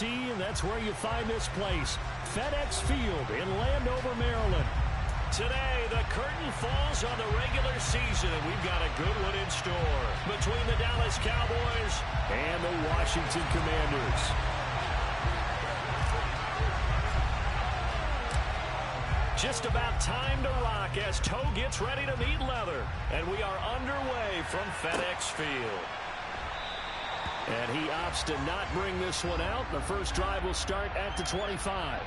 see, and that's where you find this place, FedEx Field in Landover, Maryland. Today, the curtain falls on the regular season, and we've got a good one in store between the Dallas Cowboys and the Washington Commanders. Just about time to rock as toe gets ready to meet leather. And we are underway from FedEx Field. And he opts to not bring this one out. The first drive will start at the 25.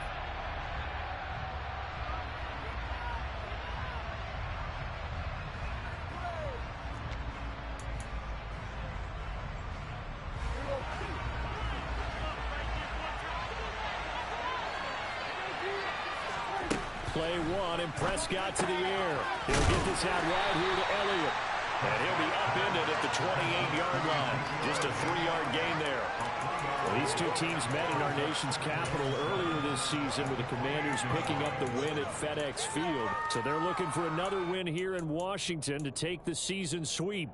Play one, and Prescott to the air. He'll get this out right here to Elliott. And he'll be upended at the 28-yard line. Just a 3-yard gain there. Well, these two teams met in our nation's capital earlier this season with the Commanders picking up the win at FedEx Field. So they're looking for another win here in Washington to take the season sweep.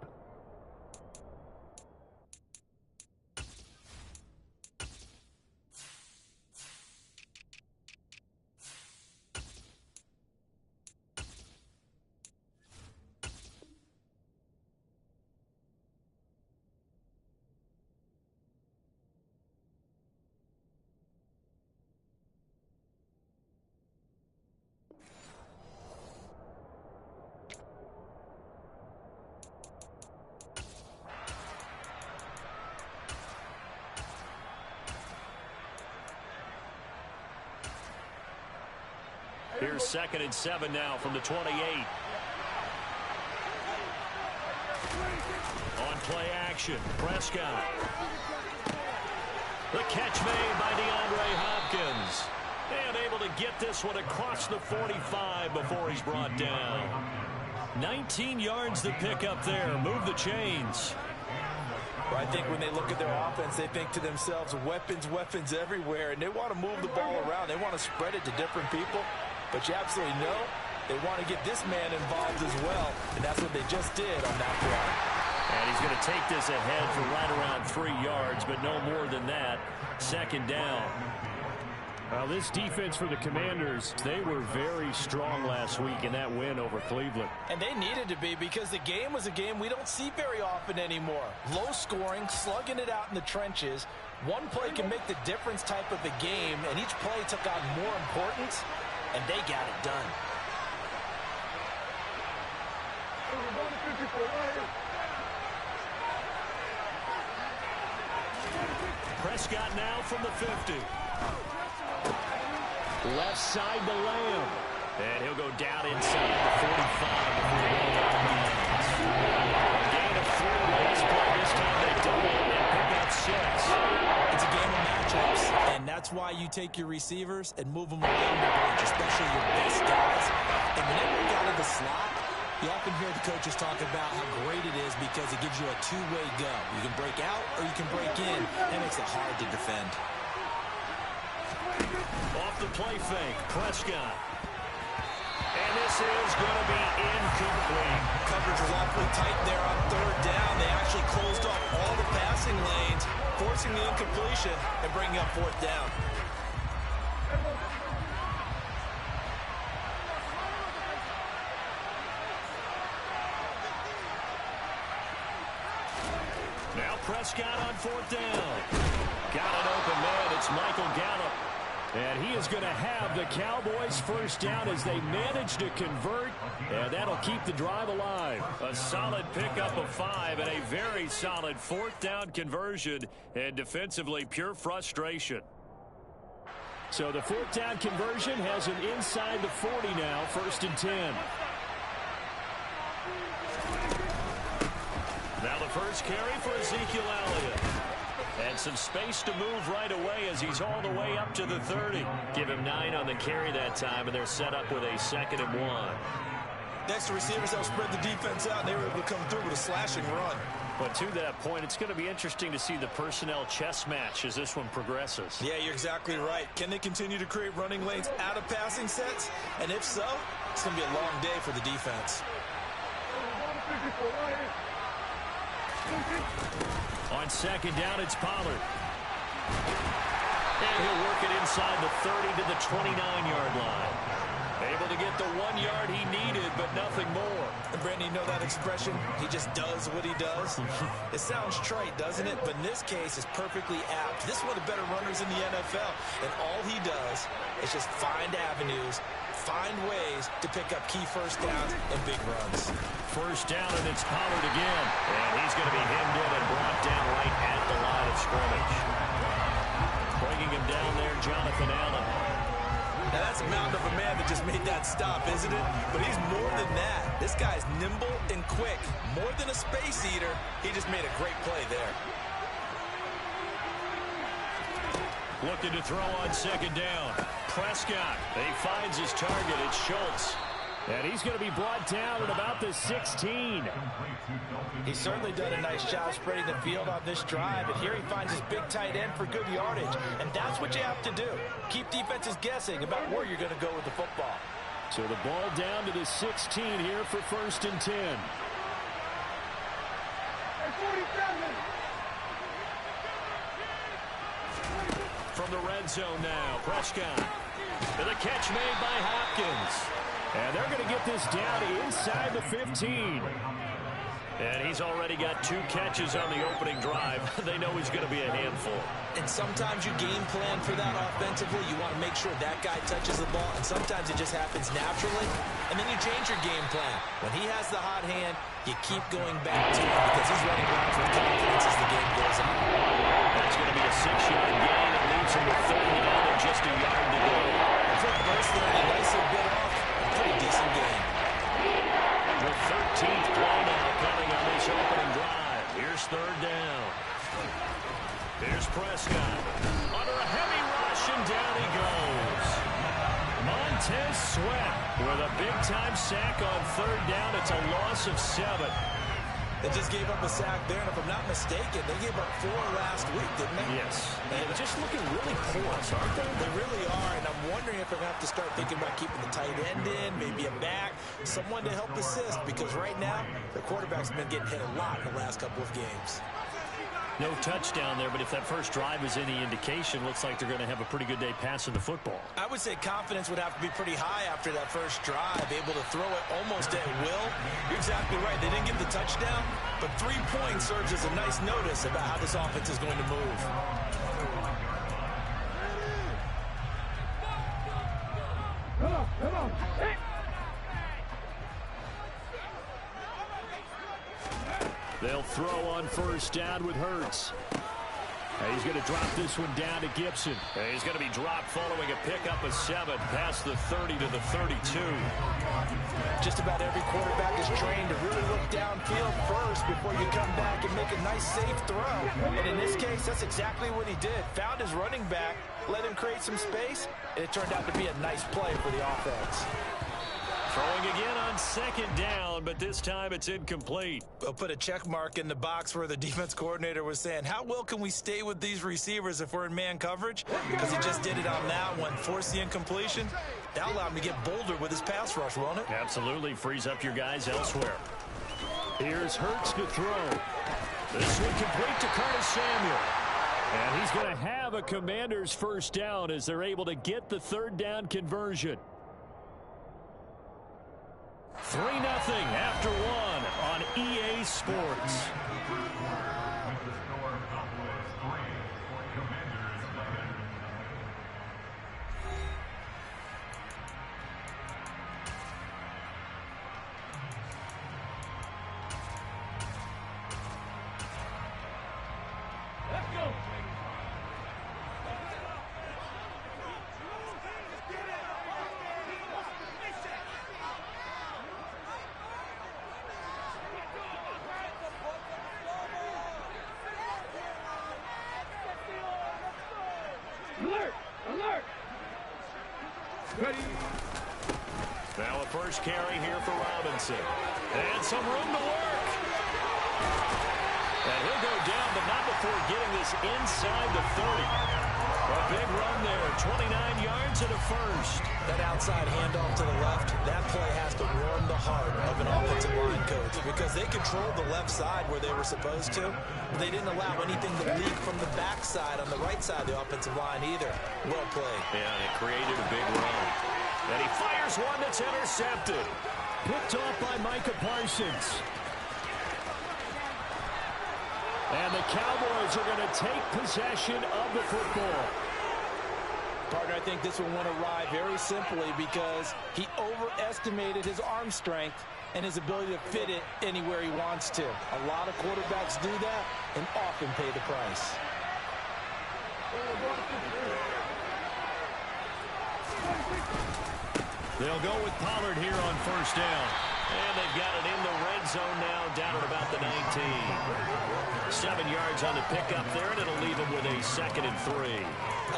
Here's 2nd and 7 now from the 28. On play action, Prescott. The catch made by DeAndre Hopkins. And able to get this one across the 45 before he's brought down. 19 yards to pick up there. Move the chains. Well, I think when they look at their offense, they think to themselves, weapons, weapons everywhere. And they want to move the ball around. They want to spread it to different people. But you absolutely know they want to get this man involved as well. And that's what they just did on that play. And he's going to take this ahead for right around 3 yards, but no more than that. 2nd down. Well, this defense for the Commanders, they were very strong last week in that win over Cleveland. And they needed to be, because the game was a game we don't see very often anymore. Low scoring, slugging it out in the trenches. One play can make the difference type of a game, and each play took on more importance. And they got it done. Prescott now from the 50. Left side to Lamb. And he'll go down inside the 45 before going out of bounds. Gain of 4 last play. This time they double and pick up 6. It's a game of matchups, and that's why you take your receivers and move them around the bunch, especially your best guys. And when they work out of the slot, you often hear the coaches talk about how great it is because it gives you a two-way go. You can break out or you can break in. That makes it hard to defend. Off the play fake, Prescott. And this is going to be incomplete. Coverage was awfully tight there on 3rd down. They actually closed off all the passing lanes, forcing the incompletion and bringing up 4th down. Now Prescott on 4th down. Got an open man. It's Michael Gallup. And he is going to have the Cowboys first down as they manage to convert, and that'll keep the drive alive. A solid pickup of 5 and a very solid 4th down conversion, and defensively pure frustration. So the 4th down conversion has him inside the 40 now, 1st and 10. Now the first carry for Ezekiel Elliott. And some space to move right away as he's all the way up to the 30. Give him 9 on the carry that time, and they're set up with a 2nd and 1. Next to receivers, they'll spread the defense out, and they were able to come through with a slashing run. But to that point, it's going to be interesting to see the personnel chess match as this one progresses. Yeah, you're exactly right. Can they continue to create running lanes out of passing sets? And if so, it's going to be a long day for the defense. On 2nd down, it's Pollard. And he'll work it inside the 30 to the 29-yard line. Able to get the 1 yard he needed, but nothing more. And Brandon, you know that expression? He just does what he does. It sounds trite, doesn't it? But in this case, it's perfectly apt. This is one of the better runners in the NFL. And all he does is just find avenues, find ways to pick up key first downs and big runs. First down, and it's Pollard again. And he's going to be hemmed in and brought down right at the line of scrimmage. Bringing him down there, Jonathan Allen. Now, that's a mound of a man that just made that stop, isn't it? But he's more than that. This guy's nimble and quick. More than a space eater, he just made a great play there. Looking to throw on second down. Prescott. He finds his target. It's Schultz. And he's going to be brought down at about the 16. He's certainly done a nice job spreading the field on this drive. And here he finds his big tight end for good yardage. And that's what you have to do. Keep defenses guessing about where you're going to go with the football. So the ball down to the 16 here for 1st and 10. From the red zone now, Prescott. And the catch made by Hopkins. And they're going to get this down inside the 15. And he's already got 2 catches on the opening drive. They know he's going to be a handful. And sometimes you game plan for that offensively. You want to make sure that guy touches the ball. And sometimes it just happens naturally. And then you change your game plan. When he has the hot hand, you keep going back to him because he's running routes with confidence as the game goes on. That's going to be a 6-yard gain. It leaves him with 30 down and just a yard to go. Quick burst there and a nice little bit off. Pretty decent game. The 13th play now coming on this opening drive. Here's 3rd down. Here's Prescott. Under a heavy rush, and down he goes. Montez Sweat with a big-time sack on 3rd down. It's a loss of 7. They just gave up a sack there, and if I'm not mistaken, they gave up 4 last week, didn't they? Yes. And they're just looking really porous, aren't they? They really are, and I'm wondering if they're going to have to start thinking about keeping the tight end in, maybe a back, someone to help assist, because right now, the quarterback's been getting hit a lot in the last couple of games. No touchdown there, but if that first drive is any indication, looks like they're going to have a pretty good day passing the football. I would say confidence would have to be pretty high after that first drive, able to throw it almost at will. You're exactly right. They didn't get the touchdown, but 3 points serves as a nice notice about how this offense is going to move. Come on. Hey. They'll throw on first down with Hurts. And he's going to drop this one down to Gibson. And he's going to be dropped following a pickup of 7 past the 30 to the 32. Just about every quarterback is trained to really look downfield first before you come back and make a nice, safe throw. And in this case, that's exactly what he did. Found his running back, let him create some space, and it turned out to be a nice play for the offense. Throwing again on 2nd down, but this time it's incomplete. I'll put a check mark in the box where the defense coordinator was saying, how well can we stay with these receivers if we're in man coverage? Because he just did it on that one, forced the incompletion. That allowed him to get bolder with his pass rush, won't it? Absolutely, frees up your guys elsewhere. Here's Hurts to throw. This one complete to Curtis Samuel. And he's going to have a Commander's first down as they're able to get the 3rd down conversion. 3-0 after 1 on EA Sports. Let's go. Now a first carry here for Robinson. And some room to work. And he'll go down, but not before getting this inside the 30. A big run there. 29 yards and a first. That outside handoff to the left, that play has to warm the heart of an offensive line coach because they controlled the left side where they were supposed to, but they didn't allow anything to leak from the backside on the right side of the offensive line either. Well played. Yeah, and it created a big run. And he fires one that's intercepted. Picked off by Micah Parsons. And the Cowboys are going to take possession of the football. Partner, I think this one went awry very simply because he overestimated his arm strength and his ability to fit it anywhere he wants to. A lot of quarterbacks do that and often pay the price. They'll go with Pollard here on first down. And they've got it in the red zone now, down at about the 19. 7 yards on the pickup there, and it'll leave them with a 2nd and 3.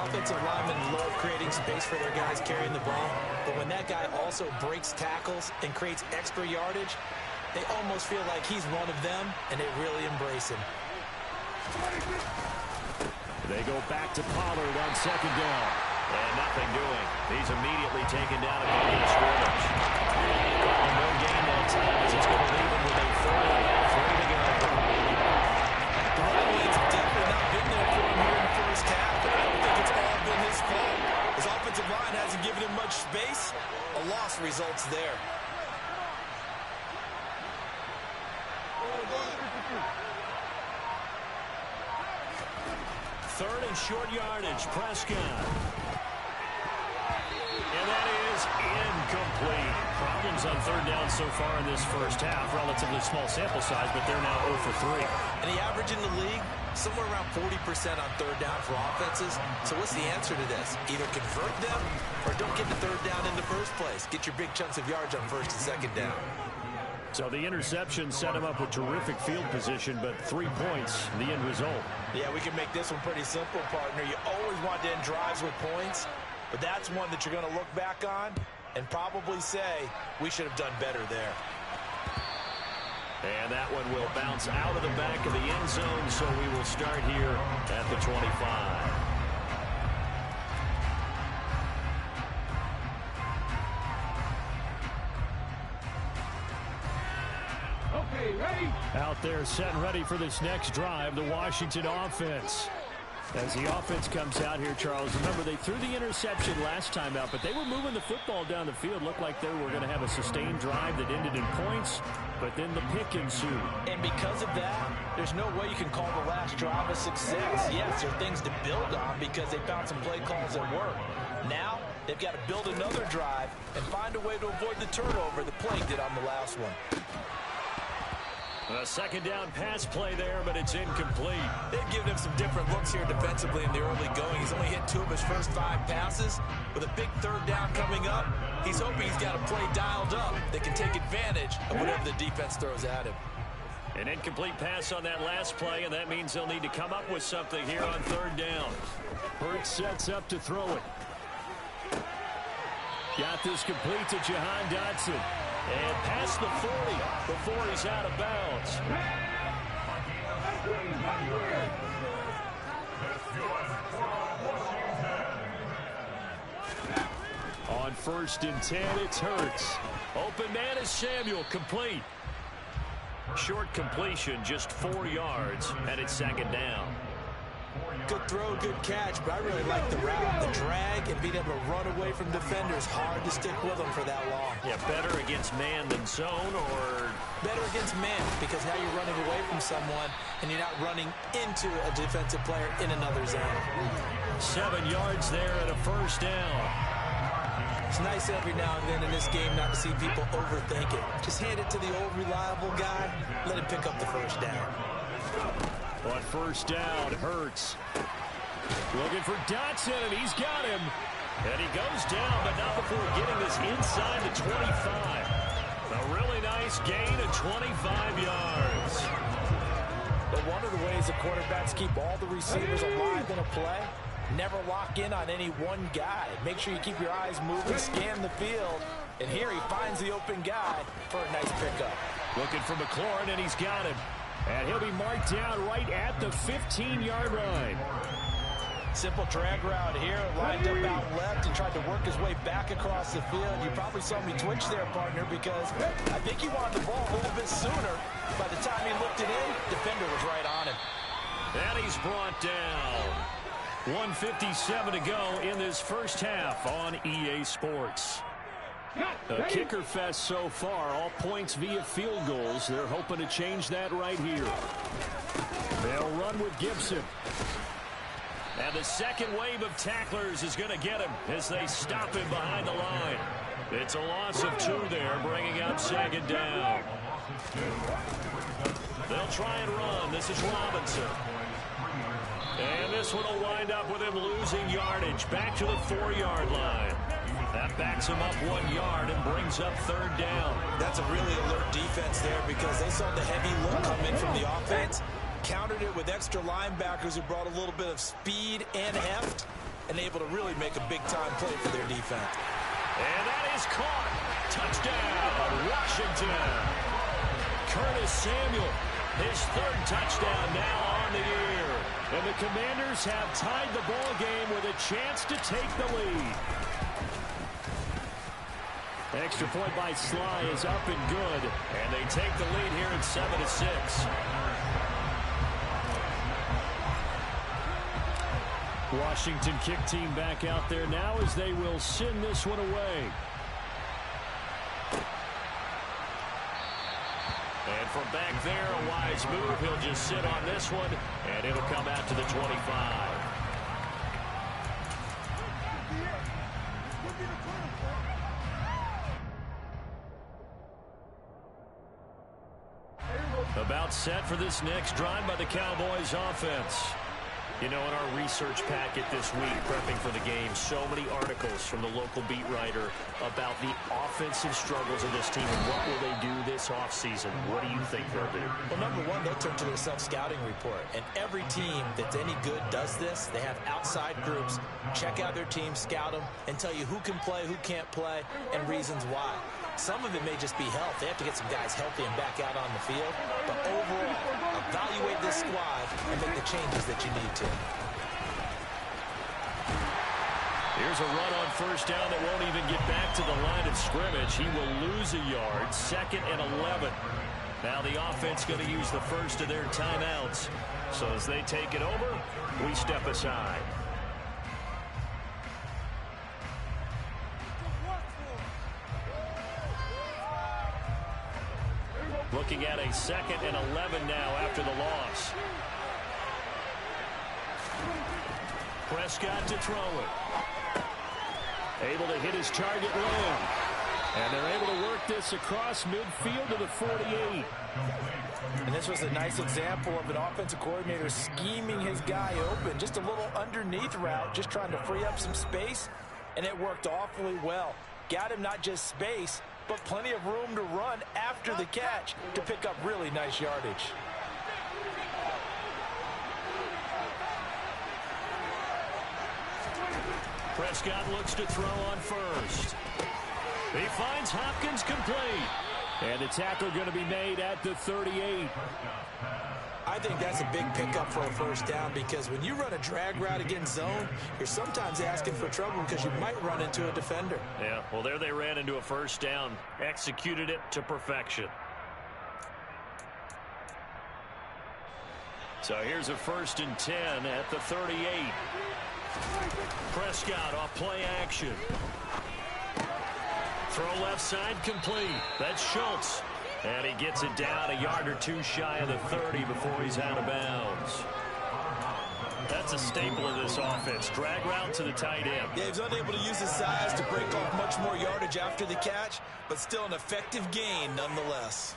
Offensive linemen love creating space for their guys carrying the ball, but when that guy also breaks tackles and creates extra yardage, they almost feel like he's one of them, and they really embrace him. They go back to Pollard on 2nd down. And nothing doing. He's immediately taken down at the line of scrimmage. No gain that time as it's going to leave him with a 3 to go. The Lions have definitely not been there for him here in the first half, but I don't think it's all been his fault. His offensive line hasn't given him much space. A loss results there. Third and short yardage, Prescott. And that is incomplete. Problems on 3rd down so far in this first half. Relatively small sample size, but they're now 0 for 3. And the average in the league, somewhere around 40% on 3rd down for offenses. So what's the answer to this? Either convert them or don't get the 3rd down in the first place. Get your big chunks of yards on 1st and 2nd down. So the interception set him up with terrific field position, but 3 points, the end result. Yeah, we can make this one pretty simple, partner. You always want to end drives with points, but that's one that you're going to look back on and probably say, we should have done better there. And that one will bounce out of the back of the end zone, so we will start here at the 25. Out there set and ready for this next drive, the Washington offense. As the offense comes out here, Charles, remember they threw the interception last time out, but they were moving the football down the field. Looked like they were going to have a sustained drive that ended in points, but then the pick ensued. And because of that, there's no way you can call the last drive a success. Yes, there are things to build on because they found some play calls that work. Now, they've got to build another drive and find a way to avoid the turnover the play did on the last one. A 2nd down pass play there, but it's incomplete. They've given him some different looks here defensively in the early going. He's only hit 2 of his first 5 passes. With a big 3rd down coming up, he's hoping he's got a play dialed up that can take advantage of whatever the defense throws at him. An incomplete pass on that last play, and that means they'll need to come up with something here on 3rd down. Hurts sets up to throw it. Got this complete to Jahan Dotson. And past the 40 before he's out of bounds. On 1st and 10, it's Hurts. Open man is Samuel, complete. Short completion, just 4 yards, and it's 2nd down. Good throw, good catch, but I really like the route, the drag, and being able to run away from defenders. Hard to stick with them for that long. Yeah, better against man than zone, or better against man, because now you're running away from someone, and you're not running into a defensive player in another zone. 7 yards there and a 1st down. It's nice every now and then in this game not to see people overthink it. Just hand it to the old reliable guy, let him pick up the 1st down. On 1st down, Hurts. Looking for Dotson, and he's got him. And he goes down, but not before getting this inside the 25. A really nice gain of 25 yards. But one of the ways the quarterbacks keep all the receivers alive in a play, never lock in on any one guy. Make sure you keep your eyes moving, scan the field. And here he finds the open guy for a nice pickup. Looking for McLaurin, and he's got him. And he'll be marked down right at the 15-yard line. Simple drag route here, lined up out left and tried to work his way back across the field. You probably saw me twitch there, partner, because I think he wanted the ball a little bit sooner. By the time he looked it in, defender was right on him. And he's brought down. 1:57 to go in this first half on EA Sports. A kicker fest so far, all points via field goals. They're hoping to change that right here. They'll run with Gibson. And the second wave of tacklers is going to get him as they stop him behind the line. It's a loss of 2 there, bringing up second down. They'll try and run. This is Robinson. And this one will wind up with him losing yardage. Back to the 4-yard line. That backs him up 1 yard and brings up third down. That's a really alert defense there because they saw the heavy look come in from the offense. Countered it with extra linebackers who brought a little bit of speed and heft and able to really make a big-time play for their defense. And that is caught. Touchdown, Washington. Curtis Samuel, his 3rd touchdown now on the year. And the Commanders have tied the ball game with a chance to take the lead. Extra point by Sly is up and good. And they take the lead here at 7-6. Washington kick team back out there now as they will send this one away. And from back there, a wise move. He'll just sit on this one, and it'll come out to the 25. About set for this next drive by the Cowboys offense. You know, in our research packet this week, prepping for the game, so many articles from the local beat writer about the offensive struggles of this team and what will they do this offseason. What do you think they'll do? Well, number one, they'll turn to their self-scouting report. And every team that's any good does this. They have outside groups, check out their team, scout them, and tell you who can play, who can't play, and reasons why. Some of it may just be health. They have to get some guys healthy and back out on the field. But overall, evaluate this squad and make the changes that you need to. Here's a run on first down that won't even get back to the line of scrimmage. He will lose a yard, 2nd and 11. Now the offense going to use the first of their timeouts. So as they take it over, we step aside. Looking at a 2nd and 11 now after the loss. Prescott to throw it. Able to hit his target low. And they're able to work this across midfield to the 48. And this was a nice example of an offensive coordinator scheming his guy open. Just a little underneath route, just trying to free up some space. And it worked awfully well. Got him not just space, but plenty of room to run after the catch to pick up really nice yardage. Prescott looks to throw on first. He finds Hopkins complete. And the tackle going to be made at the 38. I think that's a big pickup for a first down because when you run a drag route against zone, you're sometimes asking for trouble because you might run into a defender. Yeah, well, there they ran into a first down. Executed it to perfection. So here's a 1st and 10 at the 38. Prescott off play action. Throw left side complete. That's Schultz. And he gets it down a yard or two shy of the 30 before he's out of bounds. That's a staple of this offense. Drag route to the tight end. Yeah, he's unable to use his size to break off much more yardage after the catch, but still an effective gain nonetheless.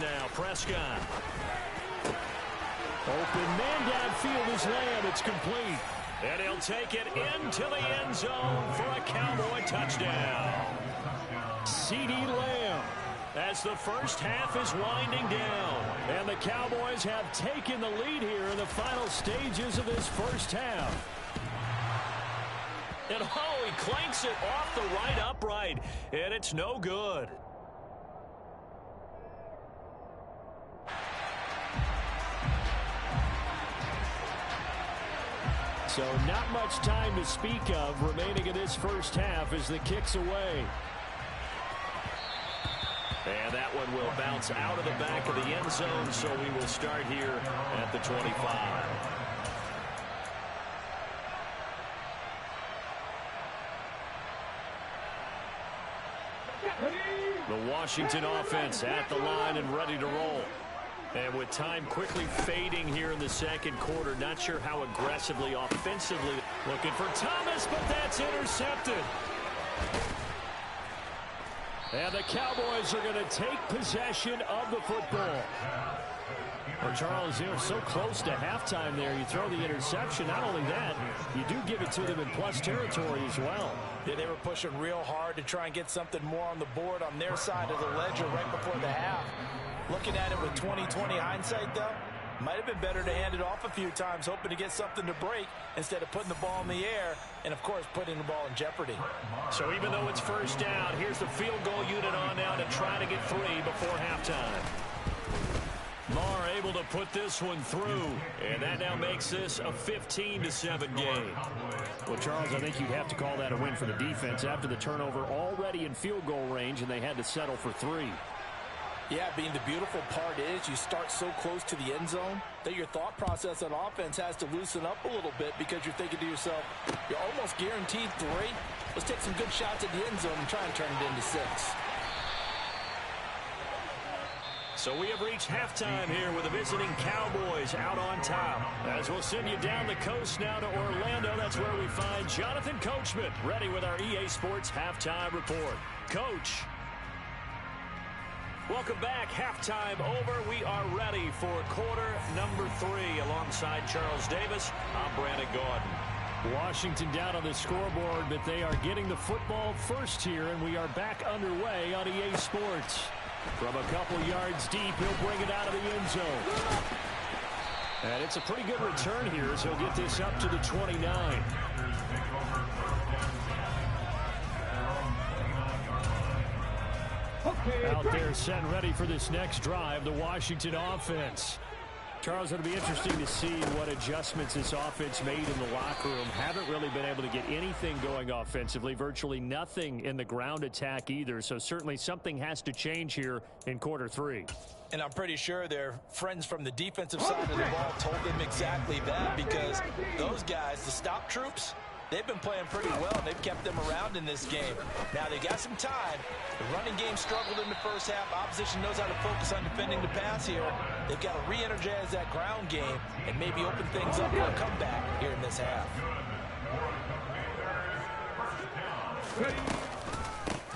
Now, Prescott. Open man downfield is Lamb. It's complete. And he'll take it into the end zone for a Cowboy touchdown. CeeDee Lamb. as the first half is winding down. And the Cowboys have taken the lead here in the final stages of this first half. And oh, he clanks it off the right upright, and it's no good. So not much time to speak of remaining in this first half as the kick's away. And that one will bounce out of the back of the end zone, so we will start here at the 25. The Washington offense at the line and ready to roll. And with time quickly fading here in the second quarter, not sure how aggressively, offensively. Looking for Thomas, but that's intercepted. And the Cowboys are going to take possession of the football. Well, Charles, you're so close to halftime there. You throw the interception. Not only that, you do give it to them in plus territory as well. Yeah, they were pushing real hard to try and get something more on the board on their side of the ledger right before the half. Looking at it with 20/20 hindsight, though, might have been better to hand it off a few times, hoping to get something to break instead of putting the ball in the air and, of course, putting the ball in jeopardy. So even though it's first down, here's the field goal unit on now to try to get 3 before halftime. Marr able to put this one through, and that now makes this a 15-7 game. Well, Charles, I think you'd have to call that a win for the defense after the turnover already in field goal range, and they had to settle for 3. Yeah, being the beautiful part is you start so close to the end zone that your thought process on offense has to loosen up a little bit because you're thinking to yourself, you're almost guaranteed 3. Let's take some good shots at the end zone and try and turn it into 6. So we have reached halftime here with the visiting Cowboys out on top. As we'll send you down the coast now to Orlando, that's where we find Jonathan Coachman ready with our EA Sports Halftime Report. Coach. Welcome back. Halftime over. We are ready for quarter number 3 alongside Charles Davis. I'm Brandon Gaudin. Washington down on the scoreboard, but they are getting the football first here, and we are back underway on EA Sports. From a couple yards deep, he'll bring it out of the end zone. And it's a pretty good return here as he'll get this up to the 29. Out there set and ready for this next drive, the Washington offense. Charles, it'll be interesting to see what adjustments this offense made in the locker room. Haven't really been able to get anything going offensively, virtually nothing in the ground attack either. So certainly something has to change here in quarter 3. And I'm pretty sure their friends from the defensive side of the ball told them exactly that, because those guys, the stop troops, they've been playing pretty well. They've kept them around in this game. Now, they got some time. The running game struggled in the first half. Opposition knows how to focus on defending the pass here. They've got to re-energize that ground game and maybe open things up for a comeback here in this half.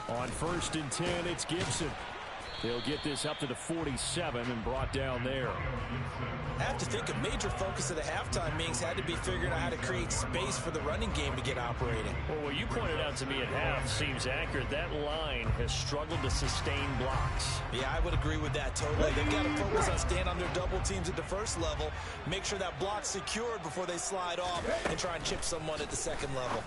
On 1st and 10, it's Gibson. They'll get this up to the 47 and brought down there. I have to think a major focus of the halftime meetings had to be figuring out how to create space for the running game to get operating. Well, what you pointed out to me at half seems accurate. That line has struggled to sustain blocks. Yeah, I would agree with that totally. They've got to focus on staying on their double teams at the first level, make sure that block's secured before they slide off and try and chip someone at the second level.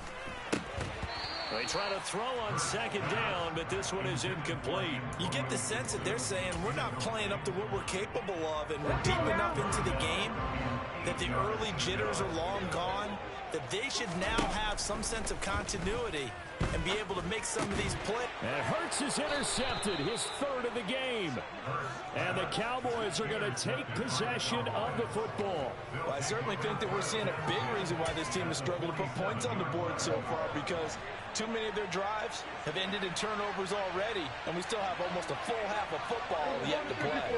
They try to throw on 2nd down, but this one is incomplete. You get the sense that they're saying we're not playing up to what we're capable of, and we're deep enough into the game that the early jitters are long gone, that they should now have some sense of continuity and be able to make some of these plays. And Hurts is intercepted, his 3rd of the game. And the Cowboys are going to take possession of the football. Well, I certainly think that we're seeing a big reason why this team has struggled to put points on the board so far, because too many of their drives have ended in turnovers already, and we still have almost a full half of football yet to play.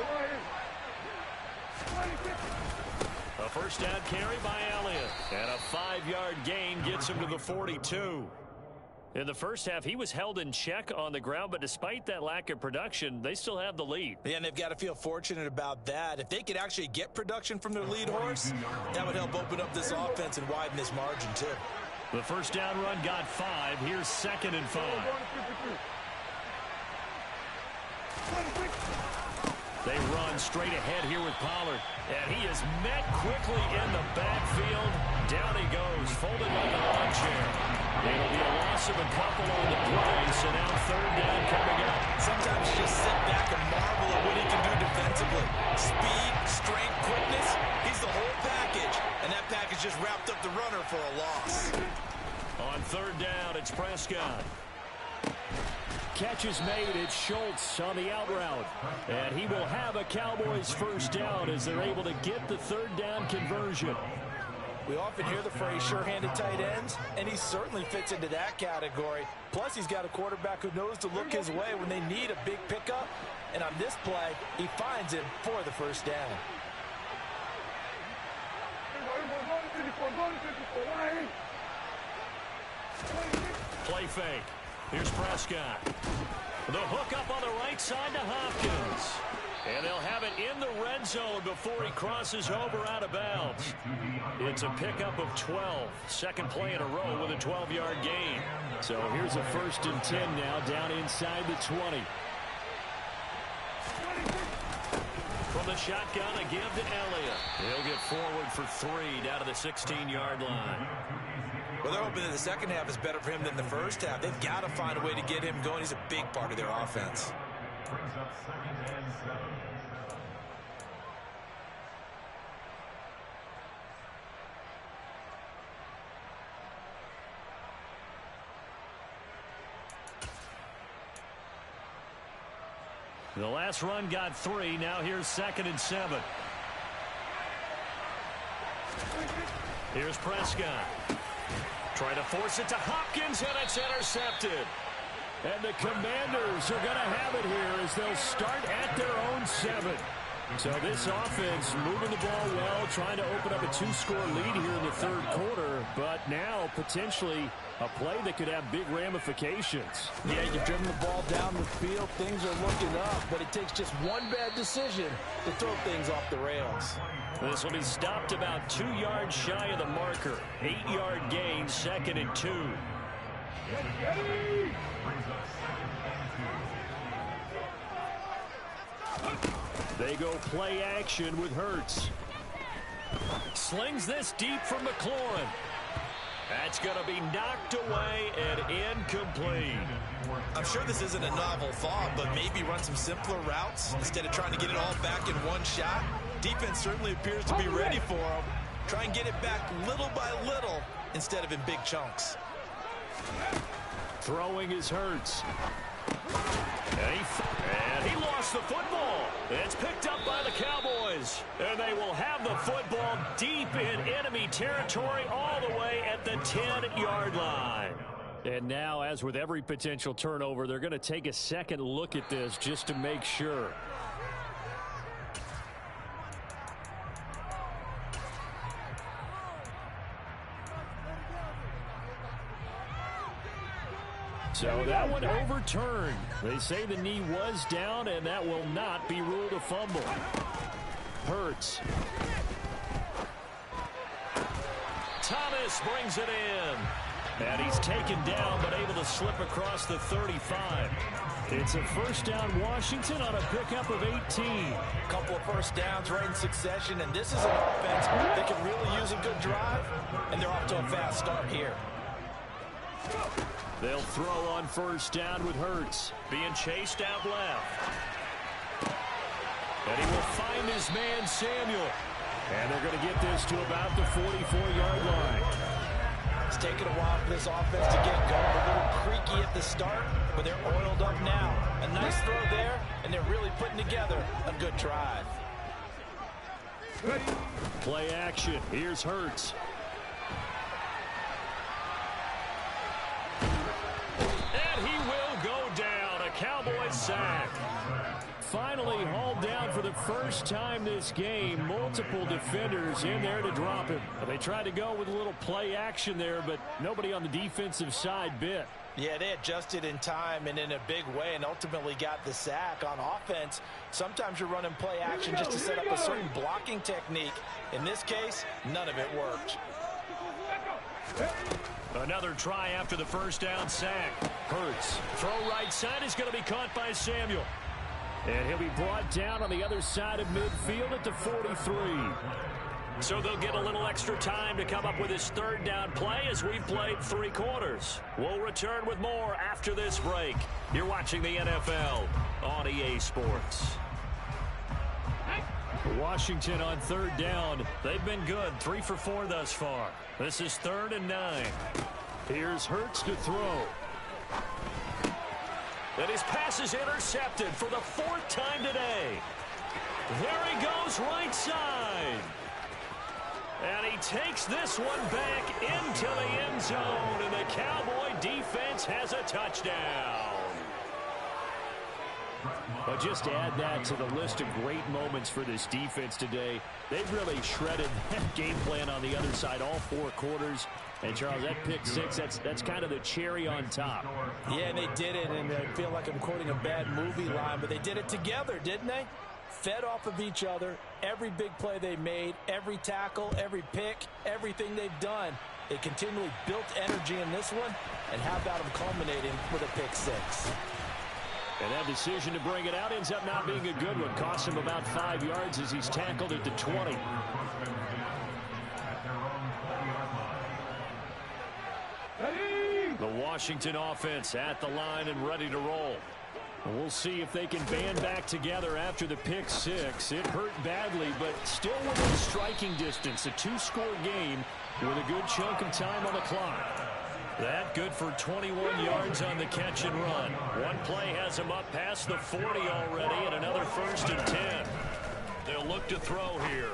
A 1st down carry by Elliott, and a 5-yard gain gets him to the 42. In the first half, he was held in check on the ground, but despite that lack of production, they still have the lead. Yeah, and they've got to feel fortunate about that. If they could actually get production from their lead horse, that would help open up this offense and widen this margin, too. The 1st down run got 5. Here's 2nd and 5. They run straight ahead here with Pollard. And he is met quickly in the backfield. Down he goes, folded like a lawn chair. It'll be a loss of a couple on the play, so now third down coming up. Sometimes you just sit back and marvel at what he can do defensively. Speed, strength, quickness, he's the whole package. And that package just wrapped up the runner for a loss. On third down, it's Prescott. Catch is made. It's Schultz on the out route. And he will have a Cowboys first down as they're able to get the third down conversion. We often hear the phrase sure-handed tight ends, and he certainly fits into that category. Plus, he's got a quarterback who knows to look his way when they need a big pickup. And on this play, he finds him for the first down. Play fake. Here's Prescott. The hook up on the right side to Hopkins. And they'll have it in the red zone before he crosses over out of bounds. It's a pickup of 12. Second play in a row with a 12-yard gain. So here's a 1st and 10 now down inside the 20. From the shotgun, a give to Elliott. He'll get forward for 3 down to the 16-yard line. Well, they're hoping that the second half is better for him than the first half. They've got to find a way to get him going. He's a big part of their offense. The last run got 3. Now here's 2nd and 7. Here's Prescott. Trying to force it to Hopkins, and it's intercepted. And the Commanders are going to have it here as they'll start at their own 7. So this offense moving the ball well, trying to open up a 2-score lead here in the third quarter, but now potentially a play that could have big ramifications. Yeah, you've driven the ball down the field. Things are looking up, but it takes just one bad decision to throw things off the rails. This will be stopped about 2 yards shy of the marker. 8-yard gain, 2nd and 2. They go play action with Hurts. Slings this deep from McLaurin. That's going to be knocked away and incomplete. I'm sure this isn't a novel thought, but maybe run some simpler routes instead of trying to get it all back in one shot. Defense certainly appears to be ready for him. Try and get it back little by little instead of in big chunks. Throwing is Hurts. And he lost the football. It's picked up by the Cowboys. And they will have the football deep in enemy territory all the way at the 10-yard line. And now, as with every potential turnover, they're going to take a second look at this just to make sure. So that one overturned. They say the knee was down, and that will not be ruled a fumble. Hurts. Thomas brings it in. And he's taken down, but able to slip across the 35. It's a first down Washington on a pickup of 18. A couple of first downs right in succession, and this is an offense that can really use a good drive, and they're off to a fast start here. They'll throw on first down with Hurts. Being chased out left. And he will find his man Samuel. And they're going to get this to about the 44-yard line. It's taken a while for this offense to get going. A little creaky at the start, but they're oiled up now. A nice throw there, and they're really putting together a good drive. Play action. Here's Hurts. And he will go down. A Cowboys sack. Finally hauled down for the first time this game. Multiple defenders in there to drop him. They tried to go with a little play action there, but nobody on the defensive side bit. Yeah, they adjusted in time and in a big way and ultimately got the sack. On offense, sometimes you're running play action just to set up a certain blocking technique. In this case, none of it worked. Another try after the first down sack. Hurts. Throw right side is going to be caught by Samuel. And he'll be brought down on the other side of midfield at the 43. So they'll get a little extra time to come up with his third down play as we've played 3 quarters. We'll return with more after this break. You're watching the NFL on EA Sports. Washington on third down. They've been good, 3 for 4 thus far. This is 3rd and 9. Here's Hurts to throw. And his pass is intercepted for the 4th time today. There he goes right side. And he takes this one back into the end zone. And the Cowboy defense has a touchdown. But just to add that to the list of great moments for this defense today, they've really shredded that game plan on the other side all 4 quarters. And, Charles, that pick 6, that's kind of the cherry on top. Yeah, and they did it, and I feel like I'm quoting a bad movie line, but they did it together, didn't they? Fed off of each other, every big play they made, every tackle, every pick, everything they've done. They continually built energy in this one, and how about them culminating with a pick 6? And that decision to bring it out ends up not being a good one. Costs him about 5 yards as he's tackled at the 20. The Washington offense at the line and ready to roll. We'll see if they can band back together after the pick 6. It hurt badly, but still within striking distance. A 2-score game with a good chunk of time on the clock. That good for 21 yards on the catch and run. One play has him up past the 40 already, and another 1st and 10. They'll look to throw here.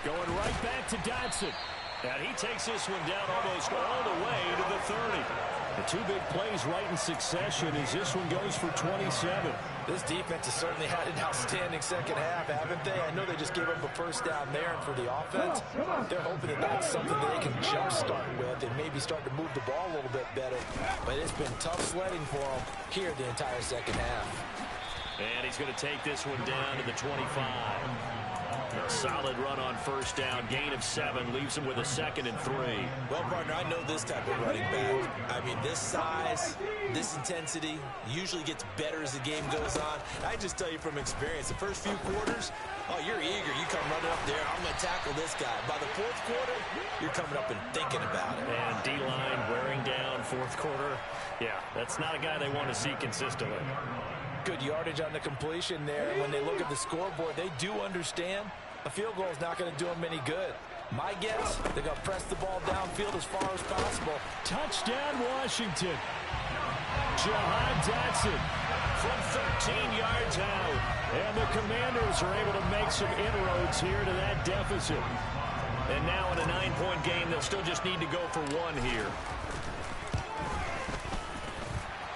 Going right back to Dotson. And he takes this one down almost all the way to the 30. The 2 big plays right in succession as this one goes for 27. This defense has certainly had an outstanding second half, haven't they? I know they just gave up a 1st down there, and for the offense, they're hoping that that's something that they can jumpstart with and maybe start to move the ball a little bit better. But it's been tough sledding for them here the entire second half. And he's going to take this one down to the 25. A solid run on 1st down. Gain of 7 leaves him with a 2nd and 3. Well, partner, I know this type of running back. I mean, this size, this intensity usually gets better as the game goes on. I just tell you from experience, the first few quarters, oh, you're eager. You come running up there. I'm going to tackle this guy. By the 4th quarter, you're coming up and thinking about it. And D-line wearing down 4th quarter. Yeah, that's not a guy they want to see consistently. Good yardage on the completion there. When they look at the scoreboard, they do understand a field goal is not going to do them any good. My guess, they're going to press the ball downfield as far as possible. Touchdown, Washington. Jahan Dotson from 13 yards out. And the Commanders are able to make some inroads here to that deficit. And now in a 9-point game, they'll still just need to go for 1 here.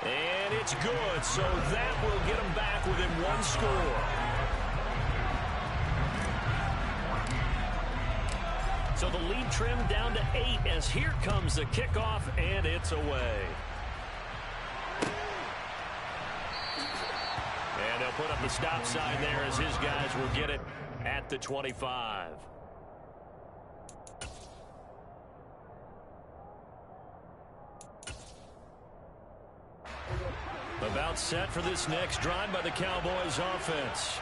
And it's good, so that will get them back within 1 score. So the lead trimmed down to 8 as here comes the kickoff, and it's away. And they'll put up the stop sign there as his guys will get it at the 25. About set for this next drive by the Cowboys offense.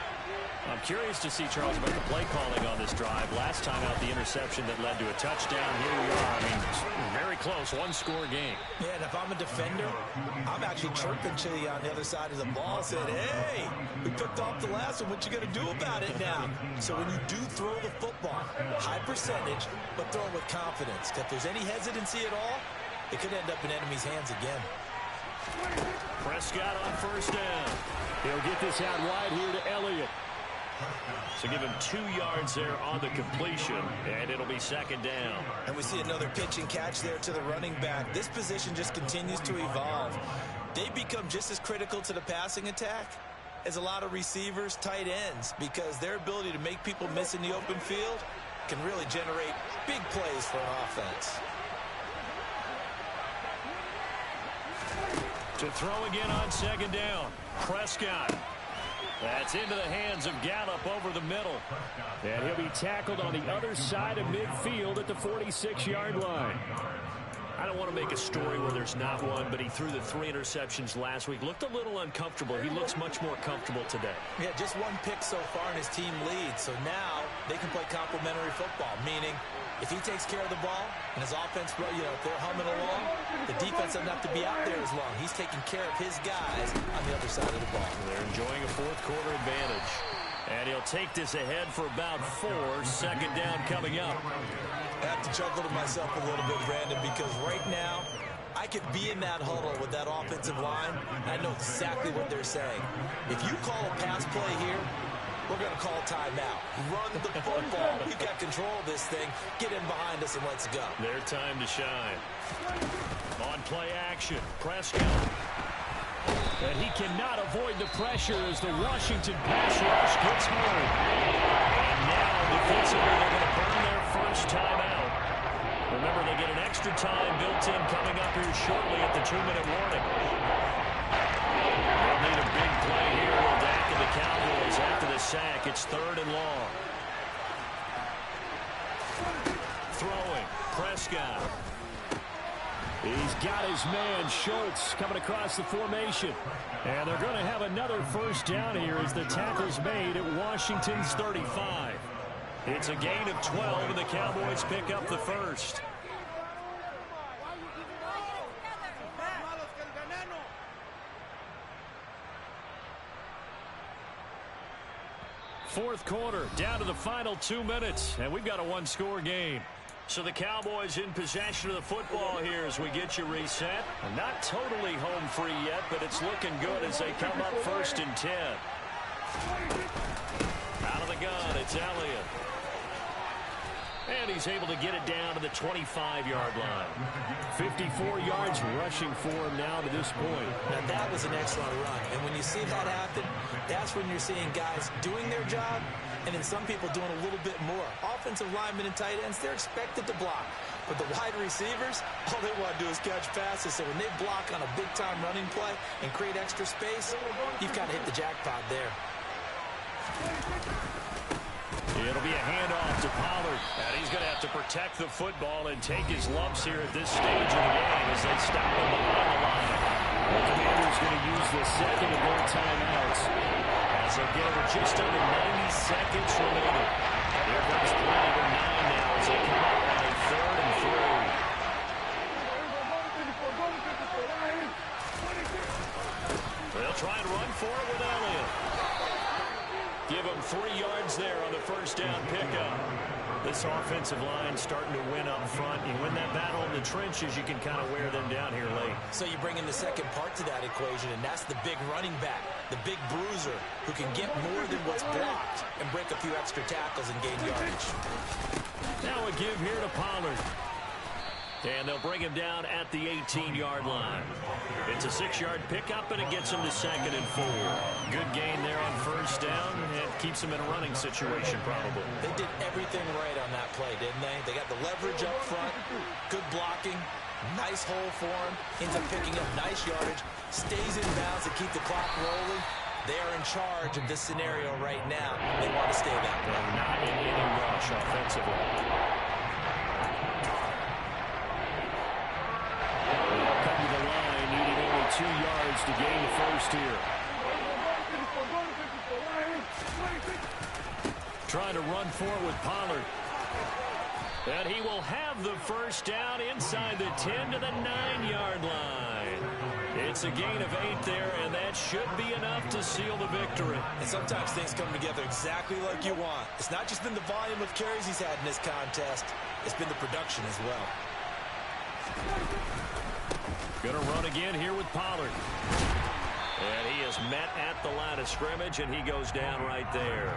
I'm curious to see, Charles, about the play calling on this drive. Last time out, the interception that led to a touchdown. Here we are. I mean, very close, 1-score game. Yeah, and if I'm a defender, I'm actually chirping Chili on the other side of the ball, saying, hey, we picked off the last one. What you going to do about it now? So when you do throw the football, high percentage, but throw it with confidence. If there's any hesitancy at all, it could end up in enemy's hands again. Prescott on 1st down. He'll get this out wide here to Elliott. So give him 2 yards there on the completion, and it'll be 2nd down. And we see another pitch and catch there to the running back. This position just continues to evolve. They become just as critical to the passing attack as a lot of receivers, tight ends, because their ability to make people miss in the open field can really generate big plays for an offense. To throw again on 2nd down. Prescott. That's into the hands of Gallup over the middle. And he'll be tackled on the other side of midfield at the 46-yard line. I don't want to make a story where there's not one, but he threw the 3 interceptions last week. Looked a little uncomfortable. He looks much more comfortable today. Yeah, just 1 pick so far and his team leads. So now they can play complementary football, meaning if he takes care of the ball and his offense, if they're humming along, the defense doesn't have to be out there as long. He's taking care of his guys on the other side of the ball. They're enjoying a 4th quarter advantage. And he'll take this ahead for about 4. 2nd down coming up. I have to chuckle to myself a little bit, Brandon, because right now I could be in that huddle with that offensive line, and I know exactly what they're saying. If you call a pass play here, we're going to call timeout. Run the football. We've got control of this thing. Get in behind us and let's go. Their time to shine. On play action, Prescott. And he cannot avoid the pressure as the Washington pass rush gets home. And now, defensively, they're going to burn their first timeout. Remember, they get an extra time built in coming up here shortly at the 2-minute warning. They'll need a big play here with Dak and the Cowboys after the sack. It's 3rd and long. Throwing, Prescott. He's got his man, Schultz, coming across the formation. And they're going to have another first down here as the tackle's made at Washington's 35. It's a gain of 12, and the Cowboys pick up the first. Fourth quarter, down to the final 2 minutes, and we've got a 1-score game. So the Cowboys in possession of the football here as we get you reset. Not totally home free yet, but it's looking good as they come up 1st and 10. Out of the gun, it's Elliott. And he's able to get it down to the 25-yard line. 54 yards rushing for him now to this point. Now, that was an excellent run. And when you see that happen, that's when you're seeing guys doing their job and then some people doing a little bit more. Offensive linemen and tight ends, they're expected to block. But the wide receivers, all they want to do is catch passes. So when they block on a big-time running play and create extra space, you've kind of hit the jackpot there. It'll be a handoff to Pollard. And he's going to have to protect the football and take his lumps here at this stage of the game as they stop him behind the line. The Commanders going to use the second of their timeouts as they get over just under 90 seconds remaining. Here comes play number 9 now as they come up on a 3rd and 3. They'll try and run for it with Elliott. Give him 3 yards there on the first down pickup. This offensive line starting to win up front. You win that battle in the trenches, you can kind of wear them down here late. So you bring in the second part to that equation, and that's the big running back, the big bruiser, who can get more than what's blocked and break a few extra tackles and gain yardage. Now a give here to Pollard. And they'll bring him down at the 18-yard line. It's a 6-yard pickup, and it gets him to 2nd and 4. Good gain there on first down. It keeps him in a running situation, probably. They did everything right on that play, didn't they? They got the leverage up front, good blocking, nice hole for him, ends up picking up nice yardage, stays in bounds to keep the clock rolling. They are in charge of this scenario right now. They want to stay that way. Not in any rush offensively. Come to the line, needing only 2 yards to gain the first here. Trying to run forward with Pollard. And he will have the first down inside the 10 to the 9-yard line. It's a gain of 8 there, and that should be enough to seal the victory. And sometimes things come together exactly like you want. It's not just been the volume of carries he's had in this contest. It's been the production as well. Going to run again here with Pollard. And he is met at the line of scrimmage, and he goes down right there.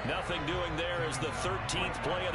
Nothing doing there as the 13th play of the